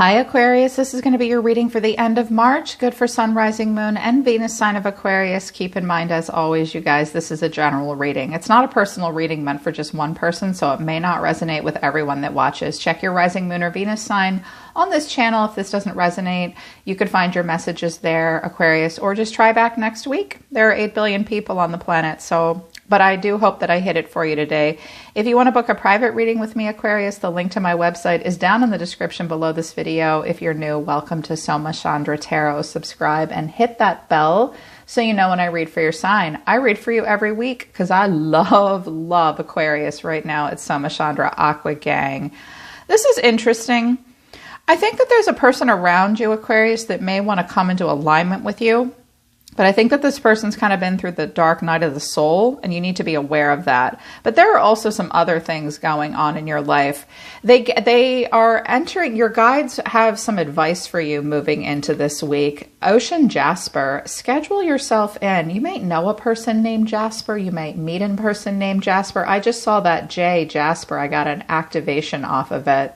Hi Aquarius, this is going to be your reading for the end of March. Good for Sun, Rising, Moon, and Venus sign of Aquarius. Keep in mind, as always, you guys, this is a general reading. It's not a personal reading meant for just one person, so it may not resonate with everyone that watches. Check your Rising, Moon, or Venus sign on this channel. If this doesn't resonate, you could find your messages there, Aquarius, or just try back next week. There are 8 billion people on the planet, but I do hope that I hit it for you today. If you want to book a private reading with me, Aquarius, the link to my website is down in the description below this video. If you're new, welcome to Soma Chandra Tarot. Subscribe and hit that bell so you know when I read for your sign. I read for you every week because I love Aquarius right now. It's Soma Chandra Aqua Gang. This is interesting. I think that there's a person around you, Aquarius, that may want to come into alignment with you. But I think that this person's kind of been through the dark night of the soul, and you need to be aware of that. But there are also some other things going on in your life. They are entering, your guides have some advice for you moving into this week. Ocean Jasper, schedule yourself in. You might know a person named Jasper. You might meet a person named Jasper. I just saw that J, Jasper. I got an activation off of it.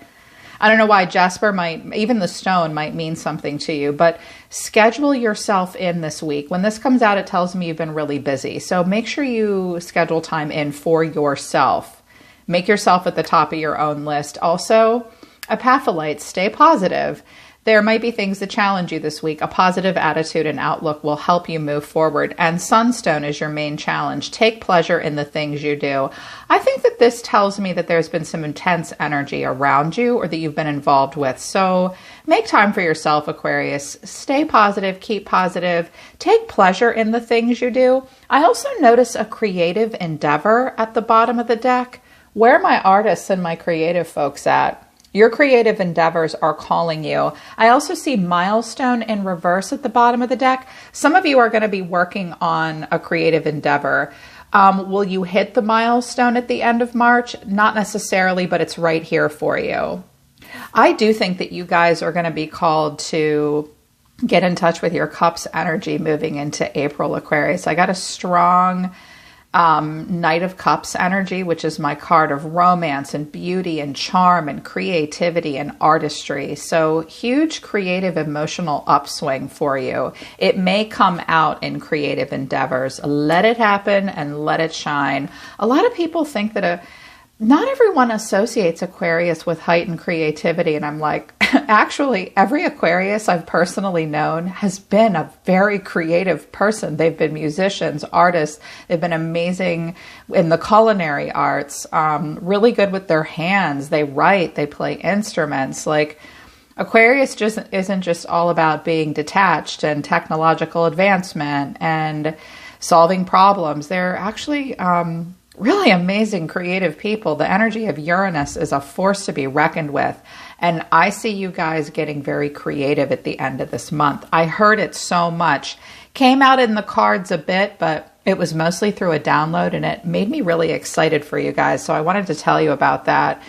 I don't know why Jasper even the stone might mean something to you, but schedule yourself in this week. When this comes out, it tells me you've been really busy. So make sure you schedule time in for yourself. Make yourself at the top of your own list. Also, Epaphylites, stay positive. There might be things that challenge you this week. A positive attitude and outlook will help you move forward. And Sunstone is your main challenge. Take pleasure in the things you do. I think that this tells me that there's been some intense energy around you or that you've been involved with. So make time for yourself, Aquarius. Stay positive, keep positive, take pleasure in the things you do. I also notice a creative endeavor at the bottom of the deck. Where are my artists and my creative folks at? Your creative endeavors are calling you. I also see milestone in reverse at the bottom of the deck. Some of you are going to be working on a creative endeavor. Will you hit the milestone at the end of March? Not necessarily, but it's right here for you. I do think that you guys are going to be called to get in touch with your cups energy moving into April, Aquarius. I got a strong Knight of Cups energy, which is my card of romance and beauty and charm and creativity and artistry. So huge creative emotional upswing for you. It may come out in creative endeavors. Let it happen and let it shine. A lot of people think that not everyone associates Aquarius with heightened creativity. And I'm like, actually, every Aquarius I've personally known has been a very creative person. They've been musicians, artists. They've been amazing in the culinary arts, really good with their hands. They write, they play instruments. Like Aquarius just isn't just all about being detached and technological advancement and solving problems. They're actually really amazing creative people. The energy of Uranus is a force to be reckoned with. And I see you guys getting very creative at the end of this month. I heard it so much. Came out in the cards a bit, but it was mostly through a download and it made me really excited for you guys. So I wanted to tell you about that.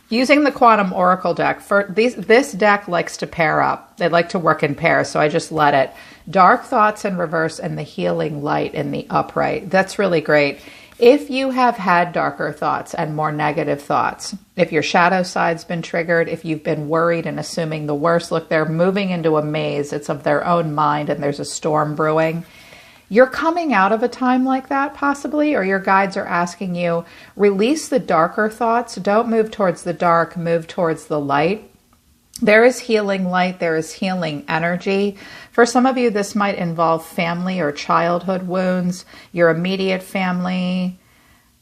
Using the Quantum Oracle deck, this deck likes to pair up. They like to work in pairs, so I just let it. Dark thoughts in reverse and the healing light in the upright. That's really great. If you have had darker thoughts and more negative thoughts, if your shadow side's been triggered, if you've been worried and assuming the worst, look, they're moving into a maze. It's of their own mind and there's a storm brewing. You're coming out of a time like that possibly, or your guides are asking you, release the darker thoughts. Don't move towards the dark, move towards the light. There is healing light. There is healing energy. For some of you, this might involve family or childhood wounds, your immediate family,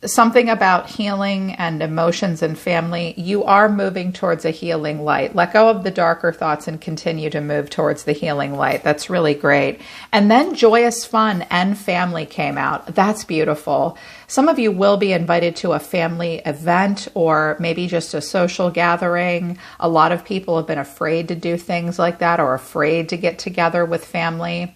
something about healing and emotions and family. You are moving towards a healing light. Let go of the darker thoughts and continue to move towards the healing light. That's really great. And then joyous fun and family came out. That's beautiful. Some of you will be invited to a family event or maybe just a social gathering. A lot of people have been afraid to do things like that or afraid to get together with family.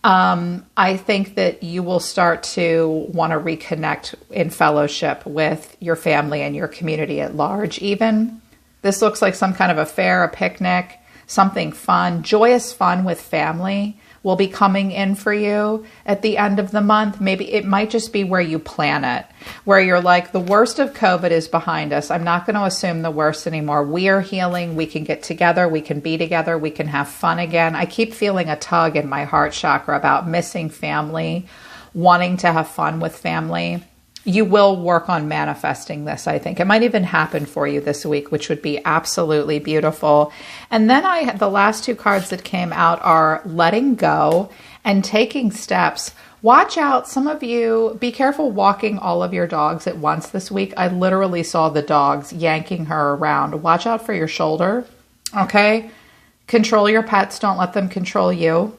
I think that you will start to want to reconnect in fellowship with your family and your community at large even. This looks like some kind of a fair, a picnic, something fun, joyous fun with family. will be coming in for you at the end of the month. Maybe it might just be where you plan it, where you're like, the worst of COVID is behind us. I'm not going to assume the worst anymore. We are healing. We can get together. We can be together. We can have fun again. I keep feeling a tug in my heart chakra about missing family, wanting to have fun with family. You will work on manifesting this, I think. It might even happen for you this week, which would be absolutely beautiful. And then the last two cards that came out are letting go and taking steps. Watch out. Some of you, be careful walking all of your dogs at once this week. I literally saw the dogs yanking her around. Watch out for your shoulder, okay? Control your pets. Don't let them control you.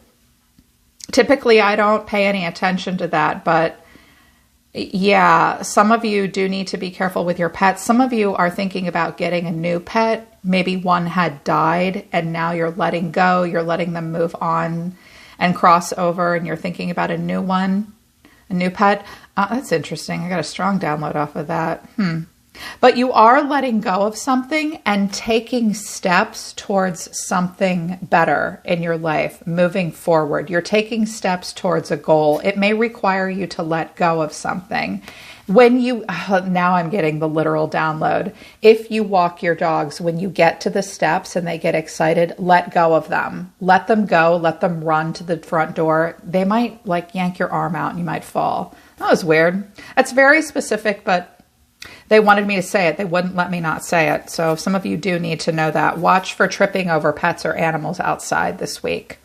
Typically, I don't pay any attention to that, but yeah, some of you do need to be careful with your pets. Some of you are thinking about getting a new pet. Maybe one had died and now you're letting go. You're letting them move on and cross over, and you're thinking about a new one, a new pet. That's interesting. I got a strong download off of that. But you are letting go of something and taking steps towards something better in your life, moving forward. You're taking steps towards a goal. It may require you to let go of something. When you, now I'm getting the literal download. If you walk your dogs, when you get to the steps and they get excited, let go of them. Let them go. Let them run to the front door. They might like yank your arm out and you might fall. That was weird. That's very specific, but they wanted me to say it. They wouldn't let me not say it. So some of you do need to know that. Watch for tripping over pets or animals outside this week.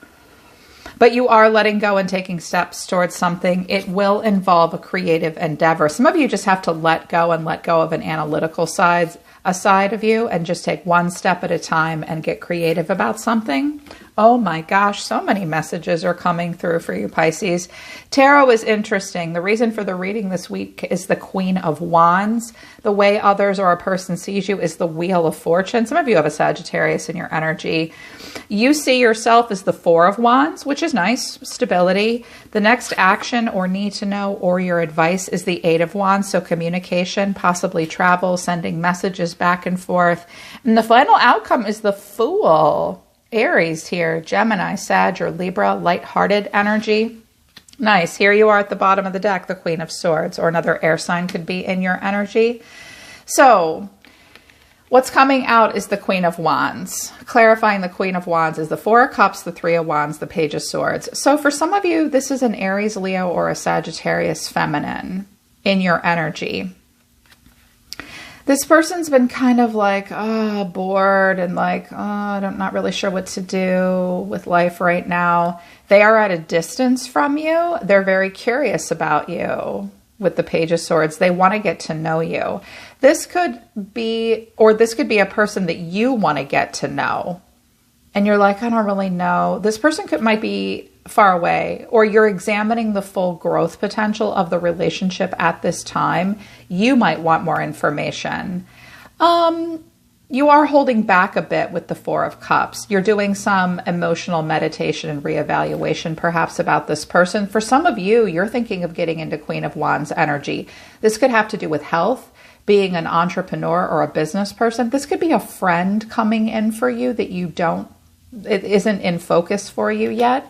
But you are letting go and taking steps towards something. It will involve a creative endeavor. Some of you just have to let go of an analytical side of you and just take one step at a time and get creative about something. Oh my gosh, so many messages are coming through for you, Pisces. Tarot is interesting. The reason for the reading this week is the Queen of Wands. The way others or a person sees you is the Wheel of Fortune. Some of you have a Sagittarius in your energy. You see yourself as the Four of Wands, which is nice, stability. The next action or need to know or your advice is the Eight of Wands, so communication, possibly travel, sending messages back and forth. And the final outcome is the Fool. Aries here, Gemini, Sag, or Libra, lighthearted energy. Nice. Here you are at the bottom of the deck, the Queen of Swords, or another air sign could be in your energy. So what's coming out is the Queen of Wands. Clarifying the Queen of Wands is the Four of Cups, the Three of Wands, the Page of Swords. So for some of you, this is an Aries, Leo, or a Sagittarius feminine in your energy. This person's been kind of like, bored and like, I'm not really sure what to do with life right now. They are at a distance from you. They're very curious about you with the Page of Swords. They want to get to know you. This could be a person that you want to get to know. And you're like, I don't really know. This person might be far away, or you're examining the full growth potential of the relationship at this time. You might want more information. You are holding back a bit with the Four of Cups. You're doing some emotional meditation and reevaluation perhaps about this person. For some of you, you're thinking of getting into Queen of Wands energy. This could have to do with health, being an entrepreneur or a business person. This could be a friend coming in for you that it isn't in focus for you yet.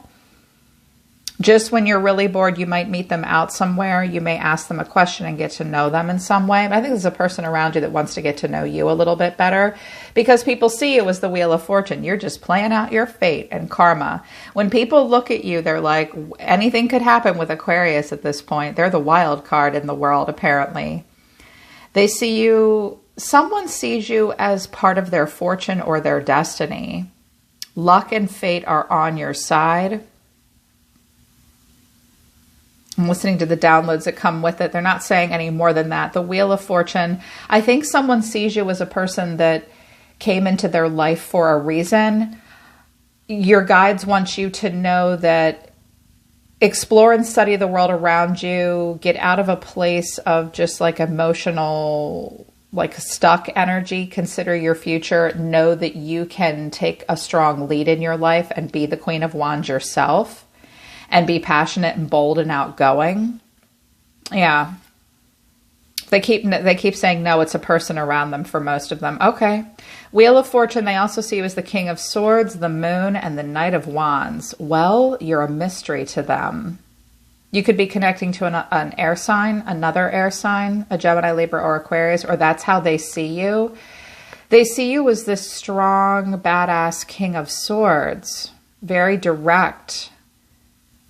Just when you're really bored, you might meet them out somewhere. You may ask them a question and get to know them in some way. I think there's a person around you that wants to get to know you a little bit better because people see you as the Wheel of Fortune. You're just playing out your fate and karma. When people look at you, they're like, anything could happen with Aquarius at this point. They're the wild card in the world, apparently. They see you, someone sees you as part of their fortune or their destiny. Luck and fate are on your side. I'm listening to the downloads that come with it. They're not saying any more than that. The Wheel of Fortune, I think someone sees you as a person that came into their life for a reason. Your guides want you to know that explore and study the world around you. Get out of a place of just like emotional, like stuck energy. Consider your future. Know that you can take a strong lead in your life and be the Queen of Wands yourself. And be passionate and bold and outgoing. Yeah. They keep saying, no, it's a person around them for most of them. Okay. Wheel of Fortune, they also see you as the King of Swords, the Moon, and the Knight of Wands. Well, you're a mystery to them. You could be connecting to an air sign, another air sign, a Gemini, Libra, or Aquarius, or that's how they see you. They see you as this strong, badass King of Swords, very direct,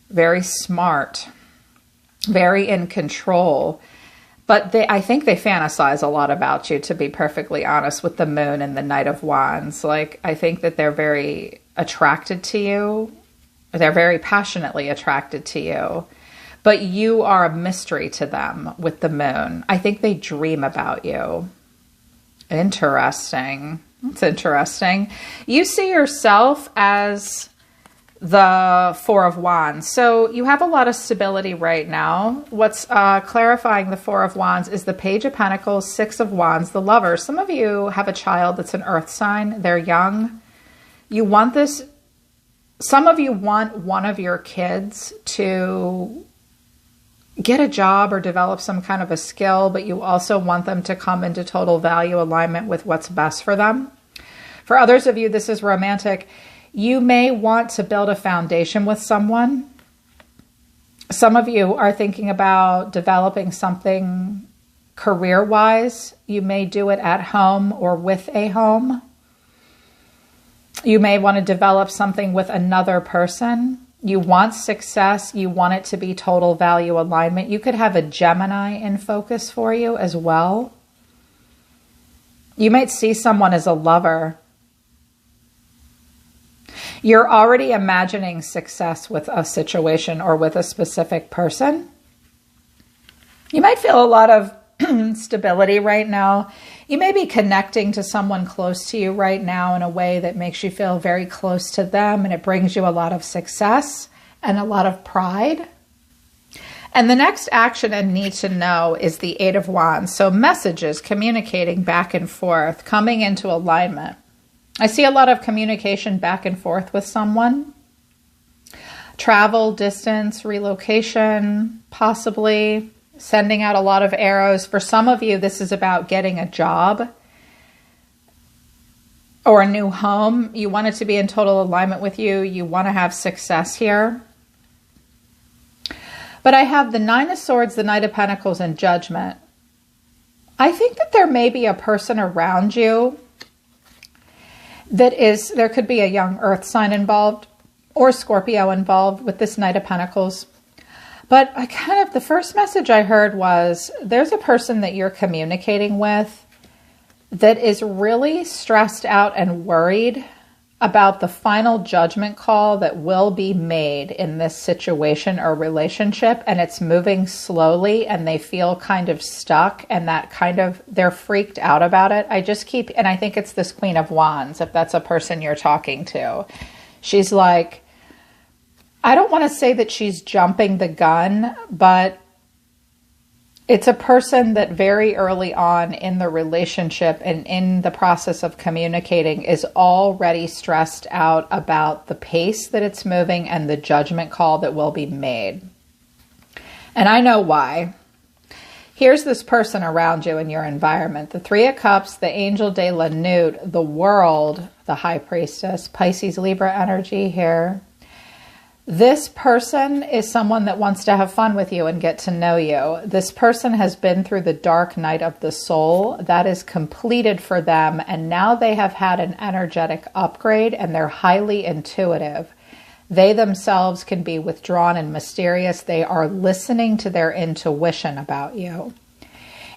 very smart, very in control. But I think they fantasize a lot about you, to be perfectly honest, with the Moon and the Knight of Wands. Like, I think that they're very attracted to you. They're very passionately attracted to you. But you are a mystery to them with the Moon. I think they dream about you. Interesting. It's interesting. You see yourself as the Four of Wands. So you have a lot of stability right now. What's clarifying the Four of Wands is the Page of Pentacles, Six of Wands, the Lovers. Some of you have a child that's an earth sign. They're young. You want this. Some of you want one of your kids to get a job or develop some kind of a skill, but you also want them to come into total value alignment with what's best for them. For others of you, this is romantic. You may want to build a foundation with someone. Some of you are thinking about developing something career-wise. You may do it at home or with a home. You may want to develop something with another person. You want success. You want it to be total value alignment. You could have a Gemini in focus for you as well. You might see someone as a lover. You're already imagining success with a situation or with a specific person. You might feel a lot of stability right now. You may be connecting to someone close to you right now in a way that makes you feel very close to them, and it brings you a lot of success and a lot of pride. And the next action and need to know is the Eight of Wands. So messages, communicating back and forth, coming into alignment. I see a lot of communication back and forth with someone. Travel, distance, relocation, possibly sending out a lot of arrows. For some of you, this is about getting a job or a new home. You want it to be in total alignment with you. You want to have success here. But I have the Nine of Swords, the Knight of Pentacles, and Judgment. I think that there may be a person around you there could be a young earth sign involved or Scorpio involved with this Knight of Pentacles. But the first message I heard was there's a person that you're communicating with that is really stressed out and worried about the final judgment call that will be made in this situation or relationship, and it's moving slowly and they feel kind of stuck, and they're freaked out about it. And I think it's this Queen of Wands, if that's a person you're talking to. She's like, I don't want to say that she's jumping the gun, but it's a person that very early on in the relationship and in the process of communicating is already stressed out about the pace that it's moving and the judgment call that will be made. And I know why. Here's this person around you in your environment. The Three of Cups, the Angel de la Newt, the World, the High Priestess, Pisces, Libra energy here. This person is someone that wants to have fun with you and get to know you. This person has been through the dark night of the soul. That is completed for them, and now they have had an energetic upgrade, and they're highly intuitive. They themselves can be withdrawn and mysterious. They are listening to their intuition about you.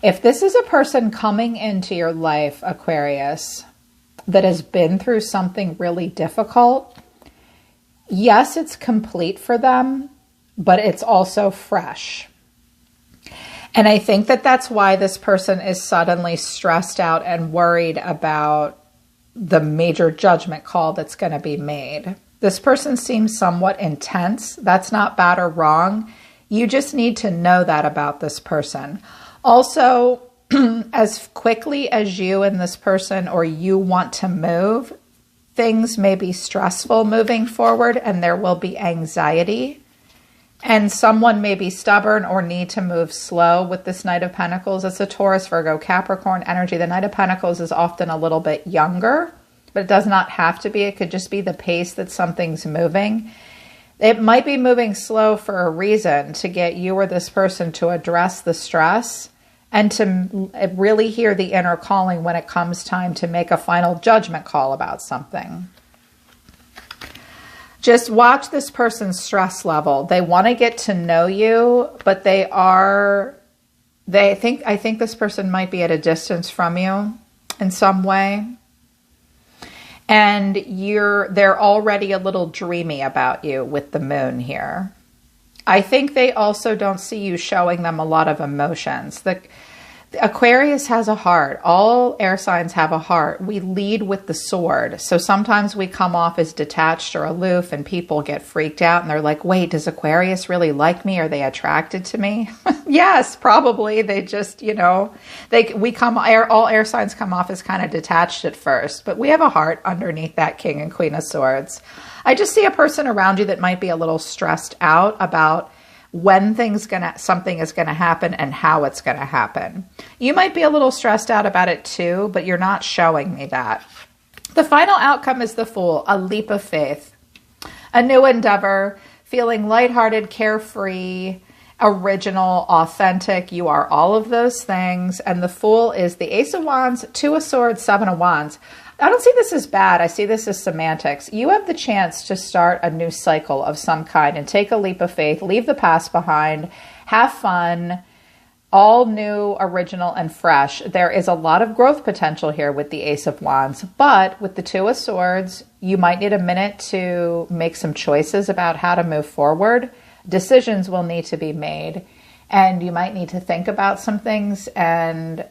If this is a person coming into your life, Aquarius, that has been through something really difficult, yes, it's complete for them, but it's also fresh. And I think that that's why this person is suddenly stressed out and worried about the major judgment call that's going to be made. This person seems somewhat intense. That's not bad or wrong. You just need to know that about this person. Also, as quickly as you and this person or you want to move, things may be stressful moving forward, and there will be anxiety And someone may be stubborn or need to move slow with this Knight of Pentacles. It's a Taurus, Virgo, Capricorn energy. The Knight of Pentacles is often a little bit younger, but it does not have to be. It could just be the pace that something's moving. It might be moving slow for a reason, to get you or this person to address the stress and to really hear the inner calling when it comes time to make a final judgment call about something. Just watch this person's stress level. They want to get to know you, but I think this person might be at a distance from you in some way. And they're already a little dreamy about you with the moon here. I think they also don't see you showing them a lot of emotions. The Aquarius has a heart. All air signs have a heart. We lead with the sword. So sometimes we come off as detached or aloof and people get freaked out and they're like, wait, does Aquarius really like me? Are they attracted to me? Yes, probably. They just, all air signs come off as kind of detached at first, but we have a heart underneath that King and Queen of Swords. I just see a person around you that might be a little stressed out about when something is going to happen and how it's going to happen. You might be a little stressed out about it too, but you're not showing me that. The final outcome is the Fool, a leap of faith, a new endeavor, feeling lighthearted, carefree, original, authentic. You are all of those things. And the Fool is the Ace of Wands, Two of Swords, Seven of Wands. I don't see this as bad. I see this as semantics. You have the chance to start a new cycle of some kind and take a leap of faith, leave the past behind, have fun, all new, original, and fresh. There is a lot of growth potential here with the Ace of Wands, but with the Two of Swords, you might need a minute to make some choices about how to move forward. Decisions will need to be made. And you might need to think about some things and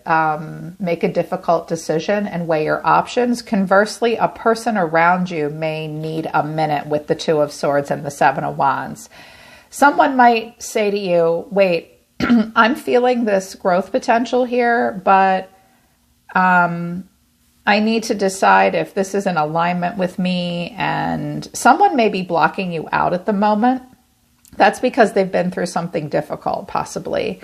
make a difficult decision and weigh your options. Conversely, a person around you may need a minute with the Two of Swords and the Seven of Wands. Someone might say to you, wait, I'm feeling this growth potential here, but I need to decide if this is in alignment with me. And someone may be blocking you out at the moment. That's because they've been through something difficult, possibly.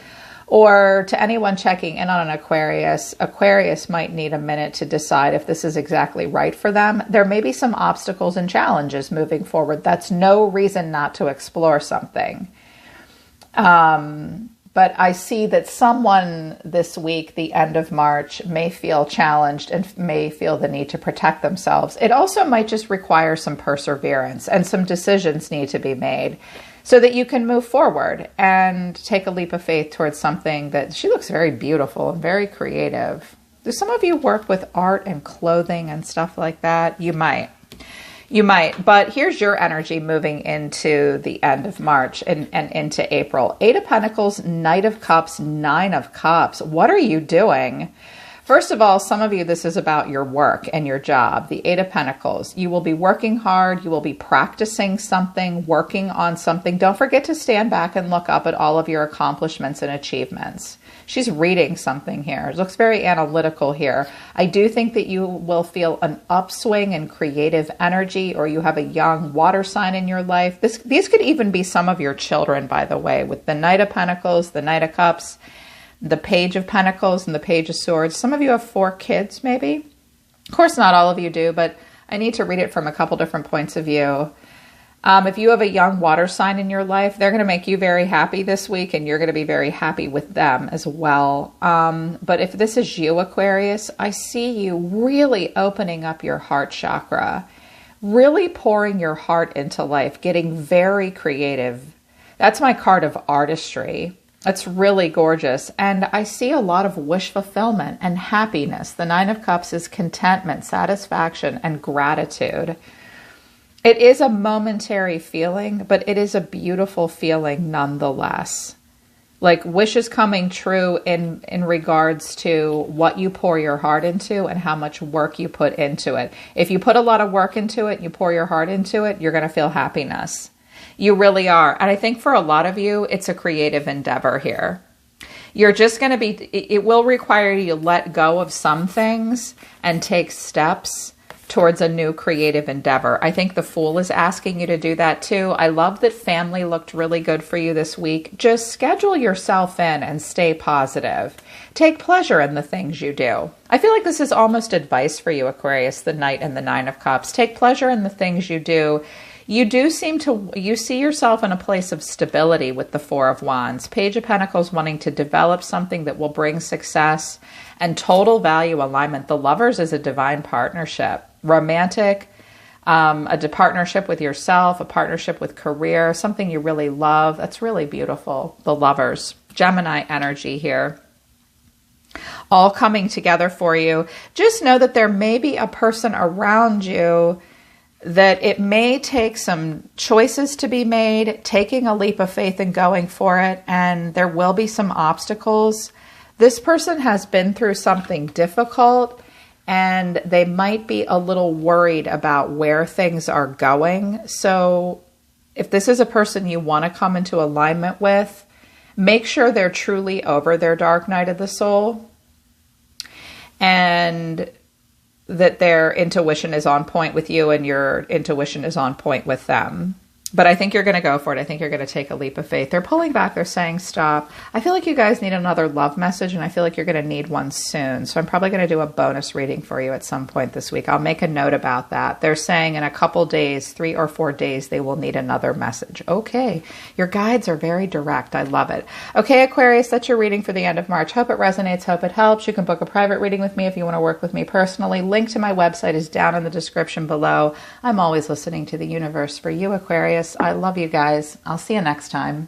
Or to anyone checking in on an Aquarius, Aquarius might need a minute to decide if this is exactly right for them. There may be some obstacles and challenges moving forward. That's no reason not to explore something. But I see that someone this week, the end of March, may feel challenged and may feel the need to protect themselves. It also might just require some perseverance, and some decisions need to be made so that you can move forward and take a leap of faith towards something that she looks very beautiful and very creative. Do some of you work with art and clothing and stuff like that? You might. But here's your energy moving into the end of March and into April. 8 of Pentacles, Knight of Cups, 9 of Cups. What are you doing? First of all, some of you, this is about your work and your job. The 8 of Pentacles. You will be working hard. You will be practicing something, working on something. Don't forget to stand back and look up at all of your accomplishments and achievements. She's reading something here. It looks very analytical here. I do think that you will feel an upswing in creative energy, or you have a young water sign in your life. These could even be some of your children, by the way, with the Knight of Pentacles, the Knight of Cups, the Page of Pentacles, and the Page of Swords. Some of you have 4 kids, maybe. Of course, not all of you do, but I need to read it from a couple different points of view. If you have a young water sign in your life, they're going to make you very happy this week, and you're going to be very happy with them as well. But if this is you, Aquarius, I see you really opening up your heart chakra, really pouring your heart into life, getting very creative. That's my card of artistry. It's really gorgeous. And I see a lot of wish fulfillment and happiness. The 9 of Cups is contentment, satisfaction, and gratitude. It is a momentary feeling, but it is a beautiful feeling nonetheless. Like wishes coming true in regards to what you pour your heart into and how much work you put into it. If you put a lot of work into it, you pour your heart into it, you're going to feel happiness. You really are. And I think for a lot of you, it's a creative endeavor here. You're just going to be, it will require you to let go of some things and take steps towards a new creative endeavor. I think the Fool is asking you to do that too. I love that family looked really good for you this week. Just schedule yourself in and stay positive. Take pleasure in the things you do. I feel like this is almost advice for you, Aquarius, the Knight and the Nine of Cups. Take pleasure in the things you do. You see yourself in a place of stability with the Four of Wands. Page of Pentacles wanting to develop something that will bring success and total value alignment. The Lovers is a divine partnership. Romantic, a partnership with yourself, a partnership with career, something you really love. That's really beautiful. The Lovers. Gemini energy here. All coming together for you. Just know that there may be a person around you that it may take some choices to be made, taking a leap of faith and going for it, and there will be some obstacles. This person has been through something difficult, and they might be a little worried about where things are going. So if this is a person you want to come into alignment with, make sure they're truly over their dark night of the soul, and that their intuition is on point with you and your intuition is on point with them. But I think you're going to go for it. I think you're going to take a leap of faith. They're pulling back. They're saying stop. I feel like you guys need another love message, and I feel like you're going to need one soon. So I'm probably going to do a bonus reading for you at some point this week. I'll make a note about that. They're saying in a couple days, 3 or 4 days, they will need another message. Okay. Your guides are very direct. I love it. Okay, Aquarius, that's your reading for the end of March. Hope it resonates. Hope it helps. You can book a private reading with me if you want to work with me personally. Link to my website is down in the description below. I'm always listening to the universe for you, Aquarius. I love you guys. I'll see you next time.